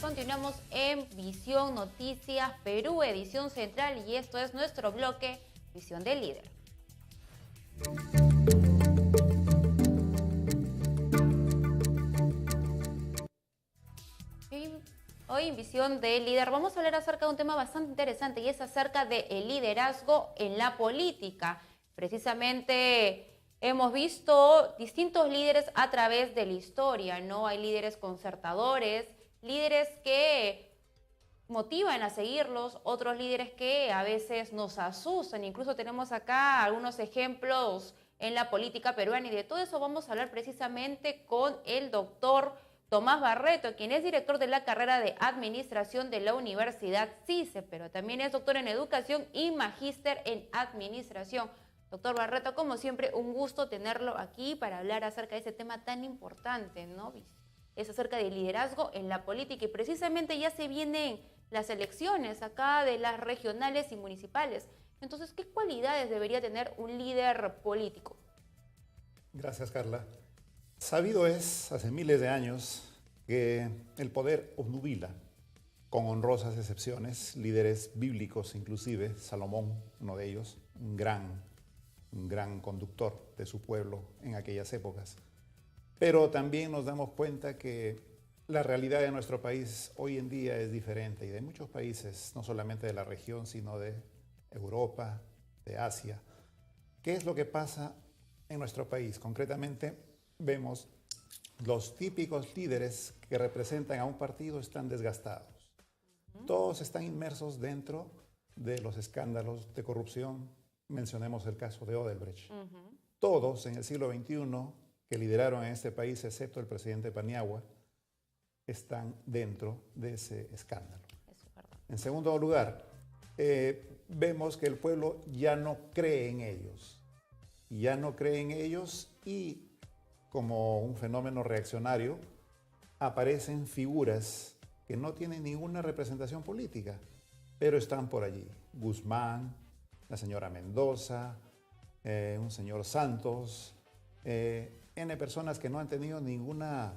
Continuamos en Visión Noticias Perú, edición central, y esto es nuestro bloque Visión del Líder. Hoy en Visión del Líder vamos a hablar acerca de un tema bastante interesante y es acerca del liderazgo en la política. Precisamente hemos visto distintos líderes a través de la historia, ¿no? Hay líderes concertadores, líderes que motivan a seguirlos, otros líderes que a veces nos asustan. Incluso tenemos acá algunos ejemplos en la política peruana, y de todo eso vamos a hablar precisamente con el doctor Tomás Barreto, quien es director de la carrera de Administración de la Universidad CICE, pero también es doctor en Educación y magíster en Administración. Doctor Barreto, como siempre, un gusto tenerlo aquí para hablar acerca de este tema tan importante, ¿no? Es acerca del liderazgo en la política, y precisamente ya se vienen las elecciones acá de las regionales y municipales. Entonces, ¿qué cualidades debería tener un líder político? Gracias, Carla. Sabido es, hace miles de años, que el poder obnubila, con honrosas excepciones, líderes bíblicos inclusive, Salomón, uno de ellos, un gran conductor de su pueblo en aquellas épocas. Pero también nos damos cuenta que la realidad de nuestro país hoy en día es diferente, y de muchos países, no solamente de la región, sino de Europa, de Asia. ¿Qué es lo que pasa en nuestro país? Concretamente, vemos los típicos líderes que representan a un partido están desgastados. Todos están inmersos dentro de los escándalos de corrupción. Mencionemos el caso de Odebrecht. Todos en el siglo XXI que lideraron en este país, excepto el presidente Paniagua, están dentro de ese escándalo. En segundo lugar, vemos que el pueblo ya no cree en ellos. Ya no cree en ellos, y como un fenómeno reaccionario, aparecen figuras que no tienen ninguna representación política, pero están por allí. Guzmán, la señora Mendoza, un señor Santos, N personas que no han tenido ninguna,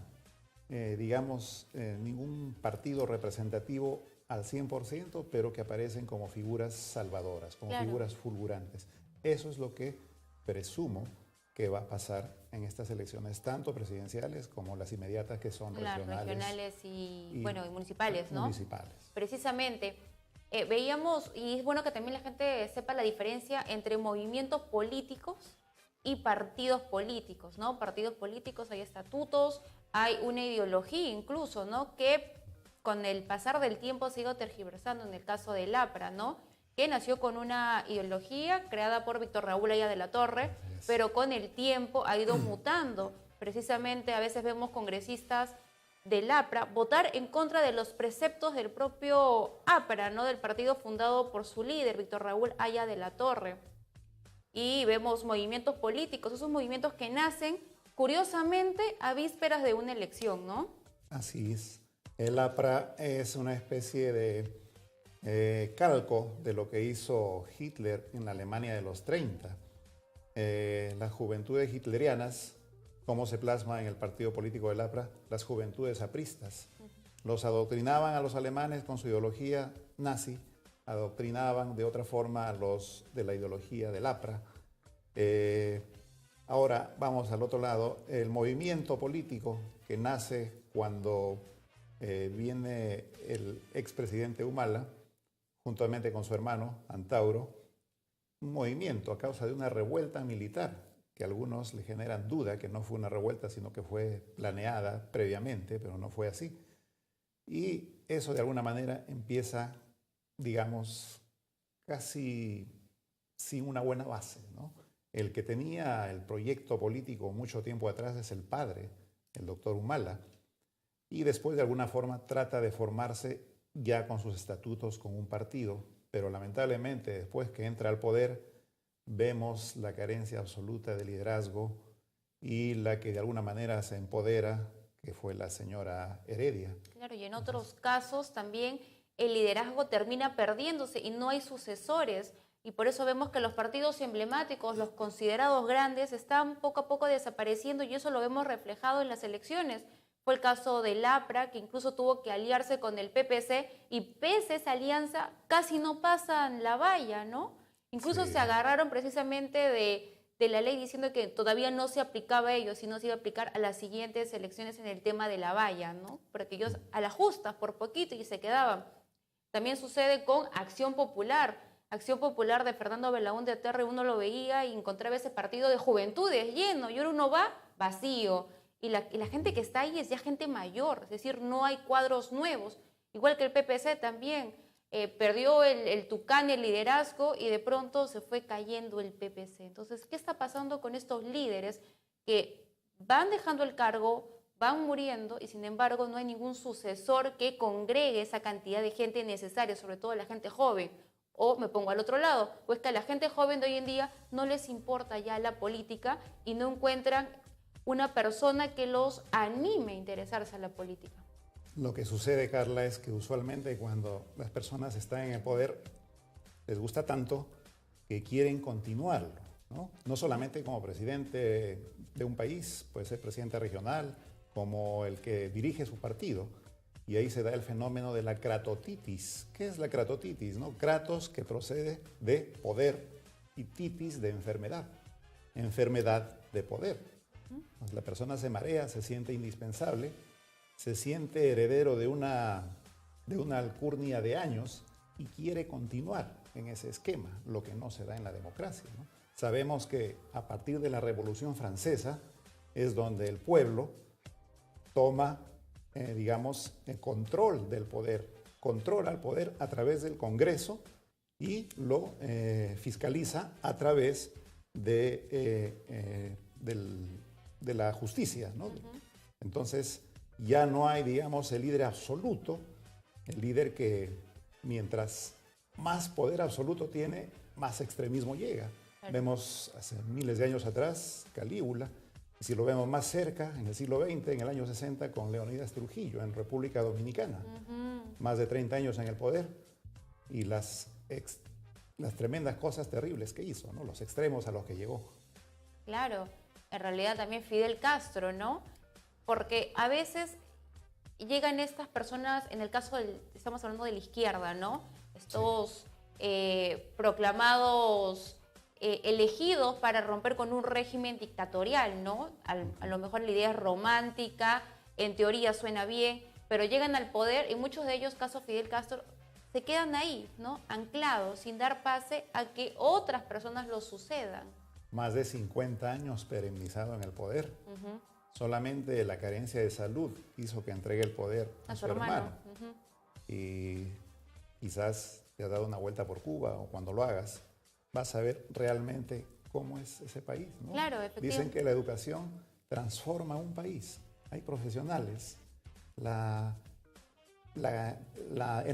ningún partido representativo al 100%, pero que aparecen como figuras salvadoras, como figuras fulgurantes. Eso es lo que presumo que va a pasar en estas elecciones, tanto presidenciales como las inmediatas, que son regionales y municipales, ¿no? Municipales. Precisamente, veíamos, y es bueno que también la gente sepa la diferencia entre movimientos políticos y partidos políticos, ¿no? Partidos políticos, hay estatutos, hay una ideología incluso, ¿no? Que con el pasar del tiempo se ha ido tergiversando, en el caso del APRA, ¿no? Que nació con una ideología creada por Víctor Raúl Haya de la Torre, pero con el tiempo ha ido mutando. Precisamente a veces vemos congresistas del APRA votar en contra de los preceptos del propio APRA, ¿no? Del partido fundado por su líder, Víctor Raúl Haya de la Torre. Y vemos movimientos políticos, esos movimientos que nacen, curiosamente, a vísperas de una elección, ¿no? Así es. El APRA es una especie de calco de lo que hizo Hitler en la Alemania de los 30. Las juventudes hitlerianas, ¿cómo se plasma en el partido político del APRA? Las juventudes apristas. Los adoctrinaban a los alemanes con su ideología nazi, adoctrinaban de otra forma a los de la ideología del APRA. Ahora vamos al otro lado. El movimiento político que nace cuando viene el expresidente Humala, juntamente con su hermano Antauro, un movimiento a causa de una revuelta militar que a algunos le generan duda que no fue una revuelta, sino que fue planeada previamente, pero no fue así. Y eso de alguna manera empieza, digamos, casi sin una buena base, ¿no? El que tenía el proyecto político mucho tiempo atrás es el padre, el doctor Humala, y después de alguna forma trata de formarse ya con sus estatutos con un partido, pero lamentablemente después que entra al poder vemos la carencia absoluta de liderazgo, y la que de alguna manera se empodera, que fue la señora Heredia. Claro, y en otros casos también el liderazgo termina perdiéndose y no hay sucesores, y por eso vemos que los partidos emblemáticos, los considerados grandes, están poco a poco desapareciendo, y eso lo vemos reflejado en las elecciones. Fue el caso del APRA, que incluso tuvo que aliarse con el PPC, y pese a esa alianza casi no pasan la valla, ¿no? Incluso Sí. se agarraron precisamente de la ley diciendo que todavía no se aplicaba a ellos, sino se iba a aplicar a las siguientes elecciones en el tema de la valla, ¿no? Porque ellos a la justa, por poquito, y se quedaban. También sucede con Acción Popular. Acción Popular de Fernando Belaúnde Terry, uno lo veía y encontraba ese partido de juventudes lleno, y ahora uno va vacío. Y la gente que está ahí es ya gente mayor, es decir, no hay cuadros nuevos. Igual que el PPC también, perdió el Tucán, el liderazgo, y de pronto se fue cayendo el PPC. Entonces, ¿qué está pasando con estos líderes que van dejando el cargo, van muriendo, y sin embargo no hay ningún sucesor que congregue esa cantidad de gente necesaria, sobre todo la gente joven? O me pongo al otro lado, pues que a la gente joven de hoy en día no les importa ya la política y no encuentran una persona que los anime a interesarse a la política. Lo que sucede, Carla, es que usualmente cuando las personas están en el poder, les gusta tanto que quieren continuarlo, ¿no? No solamente como presidente de un país, puede ser presidente regional, como el que dirige su partido. Y ahí se da el fenómeno de la cratotitis. ¿Qué es la cratotitis, no? Kratos, que procede de poder, y titis, de enfermedad. Enfermedad de poder. Pues la persona se marea, se siente indispensable, se siente heredero de una alcurnia de años y quiere continuar en ese esquema, lo que no se da en la democracia, ¿no? Sabemos que a partir de la Revolución Francesa es donde el pueblo toma, digamos, el control del poder, controla el poder a través del Congreso y lo fiscaliza a través de la justicia, ¿no? Entonces, ya no hay, digamos, el líder absoluto, el líder que mientras más poder absoluto tiene, más extremismo llega. Claro. Vemos hace miles de años atrás Calígula, y si lo vemos más cerca, en el siglo XX, en el año 60, con Leonidas Trujillo, en República Dominicana. Más de 30 años en el poder, y las tremendas cosas terribles que hizo, ¿no? Los extremos a los que llegó. Claro, en realidad también Fidel Castro, ¿no? Porque a veces llegan estas personas, en el caso estamos hablando de la izquierda, ¿no? Estos proclamados elegidos para romper con un régimen dictatorial, ¿no? A lo mejor la idea es romántica, en teoría suena bien, pero llegan al poder y muchos de ellos, caso Fidel Castro, se quedan ahí, ¿no? Anclados, sin dar pase a que otras personas lo sucedan. Más de 50 años perennizado en el poder. Solamente la carencia de salud hizo que entregue el poder a su hermano. Y quizás te has dado una vuelta por Cuba, o cuando lo hagas, vas a ver realmente cómo es ese país, ¿no? Claro, efectivamente. Dicen que la educación transforma un país. Hay profesionales. El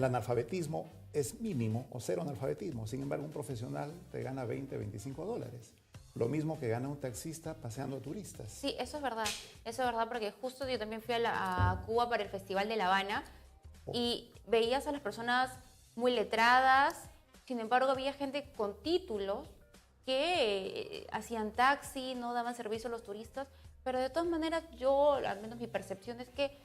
analfabetismo es mínimo o cero analfabetismo. Sin embargo, un profesional te gana 20, 25 dólares. Lo mismo que gana un taxista paseando a turistas. Sí, eso es verdad. Eso es verdad, porque justo yo también fui a Cuba para el Festival de La Habana y veías a las personas muy letradas. Sin embargo, había gente con títulos que hacían taxi, no daban servicio a los turistas. Pero de todas maneras, yo, al menos mi percepción es que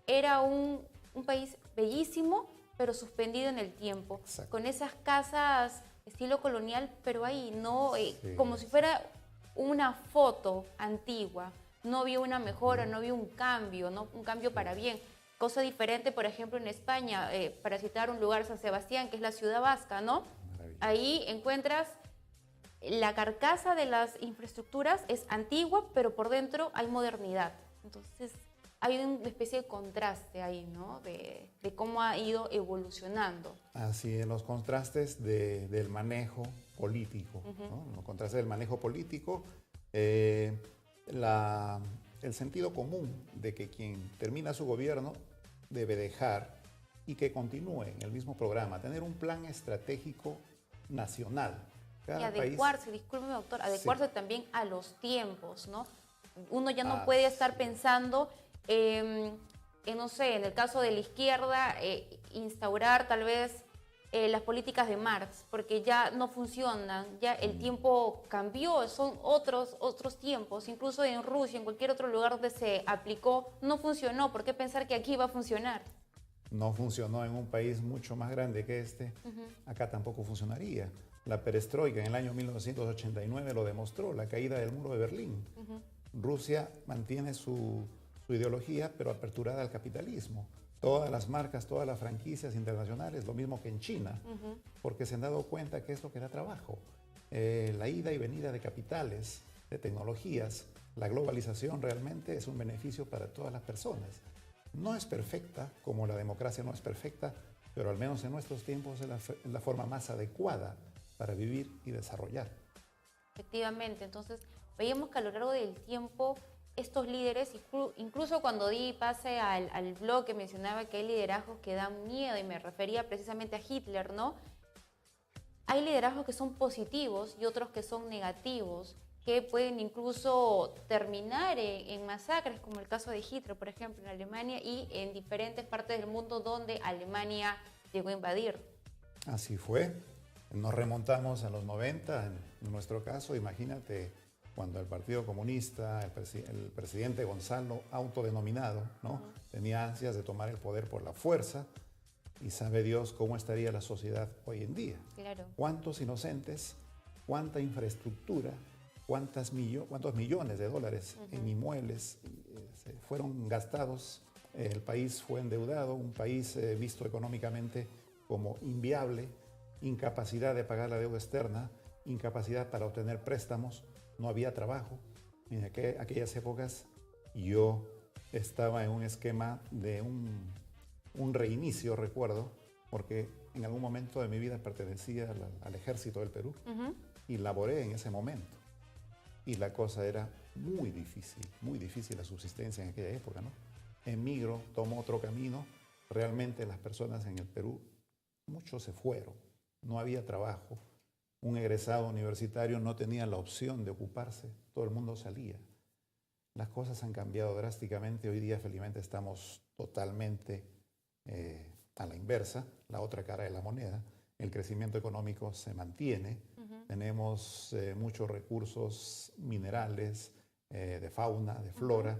era un país bellísimo, pero suspendido en el tiempo. Exacto. Con esas casas estilo colonial, pero ahí, ¿no? Sí. Como si fuera una foto antigua. No había una mejora, no había un cambio, ¿no? Un cambio para bien. Cosa diferente, por ejemplo, en España, para citar un lugar, San Sebastián, que es la ciudad vasca, ¿no? Ahí encuentras la carcasa de las infraestructuras, es antigua, pero por dentro hay modernidad. Entonces, hay una especie de contraste ahí, ¿no? De cómo ha ido evolucionando. Así, en los contrastes del manejo político, ¿no? En los contrastes del manejo político, el sentido común de que quien termina su gobierno debe dejar y que continúe en el mismo programa, tener un plan estratégico nacional. Y adecuarse, discúlpeme doctor, adecuarse también a los tiempos, ¿no? Uno ya no puede estar pensando no sé, en el caso de la izquierda, instaurar tal vez las políticas de Marx, porque ya no funcionan, ya el tiempo cambió, son otros tiempos, incluso en Rusia, en cualquier otro lugar donde se aplicó, no funcionó. ¿Por qué pensar que aquí va a funcionar? No funcionó en un país mucho más grande que este, acá tampoco funcionaría. La perestroika en el año 1989 lo demostró, la caída del muro de Berlín. Rusia mantiene su ideología, pero aperturada al capitalismo. Todas las marcas, todas las franquicias internacionales, lo mismo que en China, porque se han dado cuenta que es lo que da trabajo. La ida y venida de capitales, de tecnologías, la globalización realmente es un beneficio para todas las personas. No es perfecta, como la democracia no es perfecta, pero al menos en nuestros tiempos es la forma más adecuada para vivir y desarrollar. Efectivamente, entonces veíamos que a lo largo del tiempo estos líderes, incluso cuando di pase al blog que mencionaba que hay liderazgos que dan miedo, y me refería precisamente a Hitler, ¿no? Hay liderazgos que son positivos y otros que son negativos, que pueden incluso terminar en masacres, como el caso de Hitler, por ejemplo, en Alemania y en diferentes partes del mundo donde Alemania llegó a invadir. Así fue. Nos remontamos a los 90, en nuestro caso, imagínate, cuando el Partido Comunista, el presidente Gonzalo, autodenominado, ¿no? Tenía ansias de tomar el poder por la fuerza, y sabe Dios cómo estaría la sociedad hoy en día. Claro. ¿Cuántos inocentes, cuánta infraestructura, cuántos millones de dólares en inmuebles fueron gastados? El país fue endeudado, un país visto económicamente como inviable, incapacidad de pagar la deuda externa, incapacidad para obtener préstamos, no había trabajo. En aquellas épocas yo estaba en un esquema de un reinicio, recuerdo, porque en algún momento de mi vida pertenecía al ejército del Perú y laboré en ese momento. Y la cosa era muy difícil la subsistencia en aquella época, ¿no? Emigro, tomo otro camino. Realmente las personas en el Perú, muchos se fueron, no había trabajo. Un egresado universitario no tenía la opción de ocuparse, todo el mundo salía. Las cosas han cambiado drásticamente, hoy día felizmente estamos totalmente a la inversa, la otra cara de la moneda. El crecimiento económico se mantiene, tenemos muchos recursos minerales, de fauna, de flora,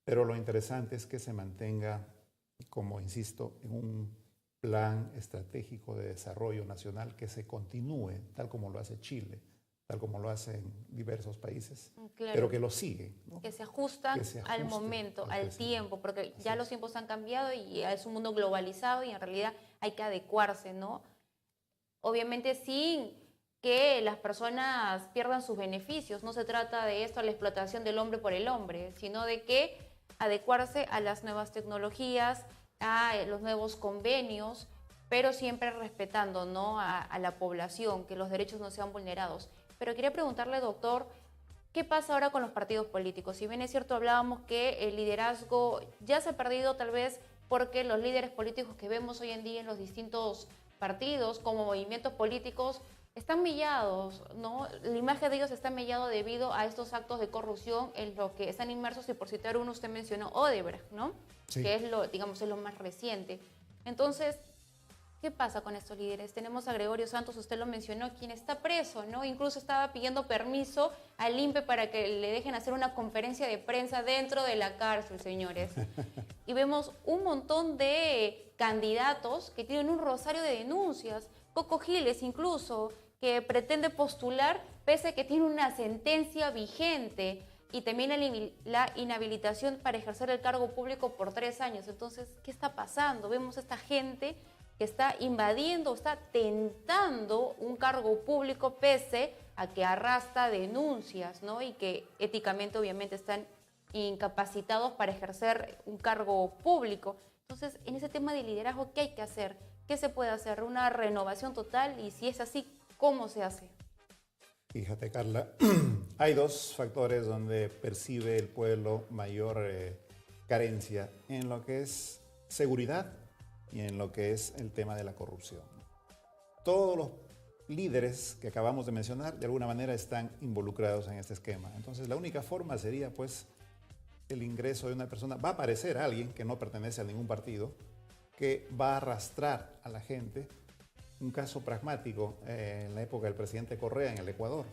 pero lo interesante es que se mantenga, como insisto, en un plan estratégico de desarrollo nacional que se continúe, tal como lo hace Chile, tal como lo hacen diversos países, claro, pero que lo sigue, ¿no? Que se ajustan al momento, al tiempo, porque ya los tiempos han cambiado y es un mundo globalizado y en realidad hay que adecuarse, ¿no? Obviamente sin que las personas pierdan sus beneficios. No se trata de esto, la explotación del hombre por el hombre, sino de que adecuarse a las nuevas tecnologías, a los nuevos convenios, pero siempre respetando, ¿no?, a la población, que los derechos no sean vulnerados. Pero quería preguntarle, doctor, ¿qué pasa ahora con los partidos políticos? Si bien es cierto, hablábamos que el liderazgo ya se ha perdido tal vez porque los líderes políticos que vemos hoy en día en los distintos partidos como movimientos políticos están millados, ¿no? La imagen de ellos está mellado debido a estos actos de corrupción en los que están inmersos, y por citar uno, usted mencionó Odebrecht, ¿no? Sí. Que es digamos, es lo más reciente. Entonces, ¿qué pasa con estos líderes? Tenemos a Gregorio Santos, usted lo mencionó, quien está preso, ¿no? Incluso estaba pidiendo permiso al INPE para que le dejen hacer una conferencia de prensa dentro de la cárcel, señores. Y vemos un montón de candidatos que tienen un rosario de denuncias, Coco Giles incluso, que pretende postular pese a que tiene una sentencia vigente, y también la inhabilitación para ejercer el cargo público por 3 años. Entonces, ¿qué está pasando? Vemos a esta gente que está invadiendo, está tentando un cargo público pese a que arrastra denuncias, ¿no? Y que éticamente obviamente están incapacitados para ejercer un cargo público. Entonces, en ese tema de liderazgo, ¿qué hay que hacer? ¿Qué se puede hacer? ¿Una renovación total? Y si es así, ¿cómo se hace? Fíjate, Carla, hay dos factores donde percibe el pueblo mayor carencia, en lo que es seguridad y en lo que es el tema de la corrupción. Todos los líderes que acabamos de mencionar de alguna manera están involucrados en este esquema. Entonces la única forma sería pues el ingreso de una persona. Va a aparecer alguien que no pertenece a ningún partido, que va a arrastrar a la gente un caso pragmático en la época del presidente Correa en el Ecuador.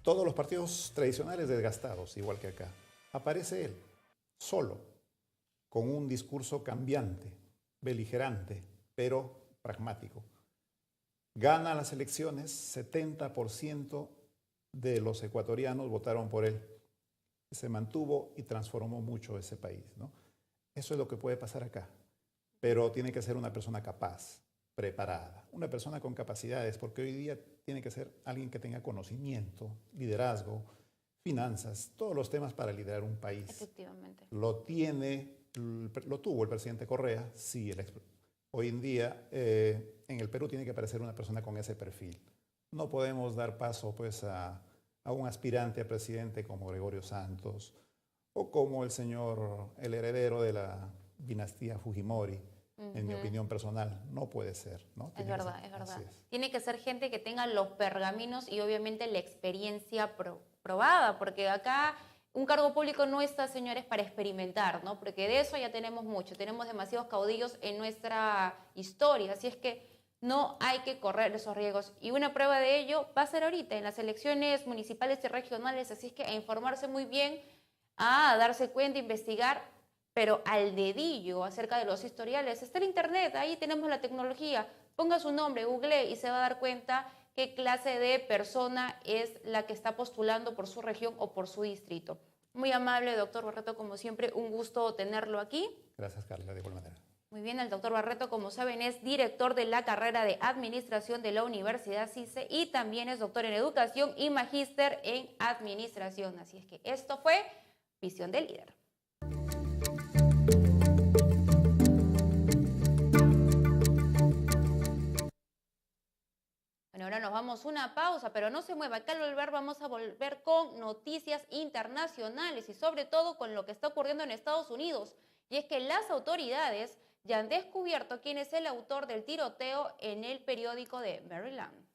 Todos los partidos tradicionales desgastados, igual que acá. Aparece él, solo, con un discurso cambiante, beligerante, pero pragmático. Gana las elecciones, 70% de los ecuatorianos votaron por él. Se mantuvo y transformó mucho ese país, ¿no? Eso es lo que puede pasar acá. Pero tiene que ser una persona capaz, preparada, una persona con capacidades, porque hoy día tiene que ser alguien que tenga conocimiento, liderazgo, finanzas, todos los temas para liderar un país. Efectivamente. Lo tuvo el presidente Correa, sí. Hoy en día en el Perú tiene que aparecer una persona con ese perfil. No podemos dar paso pues a un aspirante a presidente como Gregorio Santos o como el heredero de la dinastía Fujimori. En mi opinión personal, no puede ser, ¿no? Es verdad, es verdad. Tiene que ser gente que tenga los pergaminos y obviamente la experiencia probada, porque acá un cargo público no está, señores, para experimentar, ¿no? Porque de eso ya tenemos mucho, tenemos demasiados caudillos en nuestra historia, así es que no hay que correr esos riesgos. Y una prueba de ello va a ser ahorita, en las elecciones municipales y regionales, así es que a informarse muy bien, a darse cuenta, investigar, pero al dedillo acerca de los historiales. Está el internet, ahí tenemos la tecnología. Ponga su nombre, google y se va a dar cuenta qué clase de persona es la que está postulando por su región o por su distrito. Muy amable, doctor Barreto, como siempre, un gusto tenerlo aquí. Gracias, Carla, de igual manera. Muy bien, el doctor Barreto, como saben, es director de la carrera de Administración de la Universidad CICE y también es doctor en Educación y magíster en Administración. Así es que esto fue Visión del Líder. Bueno, ahora nos vamos a una pausa, pero no se mueva. Acá al volver vamos a volver con noticias internacionales y sobre todo con lo que está ocurriendo en Estados Unidos. Y es que las autoridades ya han descubierto quién es el autor del tiroteo en el periódico de Maryland.